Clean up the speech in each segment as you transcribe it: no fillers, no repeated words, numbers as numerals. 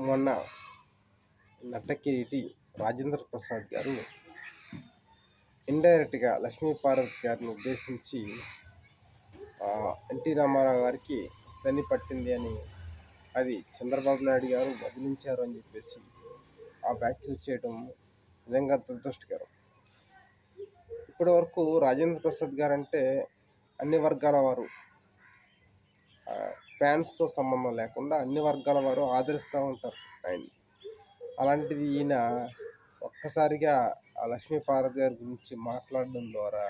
మొన్న నటకిరీటి రాజేంద్ర ప్రసాద్ గారు ఇండైరెక్ట్గా లక్ష్మీపార్వతి గారిని ఉద్దేశించి ఎన్టీ రామారావు గారికి శని పట్టింది అని, అది చంద్రబాబు నాయుడు గారు వదిలించారు అని చెప్పేసి ఆ వ్యాఖ్యలు చేయడం నిజంగా దురదృష్టకరం. ఇప్పటి వరకు రాజేంద్ర ప్రసాద్ గారు అంటే అన్ని వర్గాల వారు, ఫ్యాన్స్తో సంబంధం లేకుండా అన్ని వర్గాల వారు ఆదరిస్తూ ఉంటారు ఆయన్ని. అలాంటిది ఈయన ఒక్కసారిగా ఆ లక్ష్మీపార్వతి గారి గురించి మాట్లాడడం ద్వారా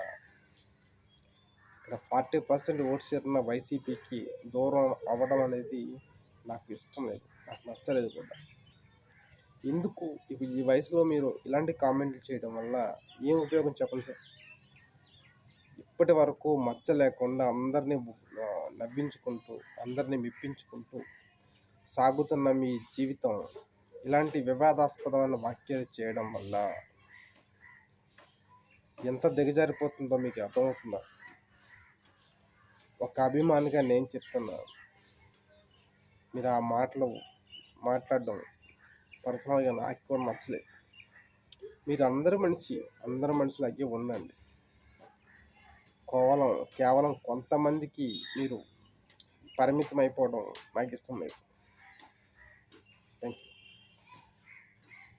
ఇక్కడ 40% ఓట్స్ చేరిన వైసీపీకి దూరం అవ్వడం అనేది నాకు ఇష్టం లేదు, నాకు నచ్చలేదు కూడా. ఎందుకు ఇప్పుడు ఈ వయసులో మీరు ఇలాంటి కామెంట్లు చేయడం వల్ల ఏం ఉపయోగం చెప్పండి సార్? ఇప్పటి వరకు మచ్చ లేకుండా అందరినీ నవ్వించుకుంటూ, అందరినీ మెప్పించుకుంటూ సాగుతున్న మీ జీవితం ఇలాంటి వివాదాస్పదమైన వ్యాఖ్యలు చేయడం వల్ల ఎంత దిగజారిపోతుందో మీకు అర్థమవుతుందా? ఒక అభిమానిగా నేను చెప్తున్నాను, మీరు ఆ మాటలు మాట్లాడడం పర్సనల్గా నాకు కూడా నచ్చలేదు. మీరు అందరు మనుషులాగే ఉండండి. కేవలం కొంతమందికి మీరు పరిమితం అయిపోవడం నాకు ఇష్టం లేదు. Thank you.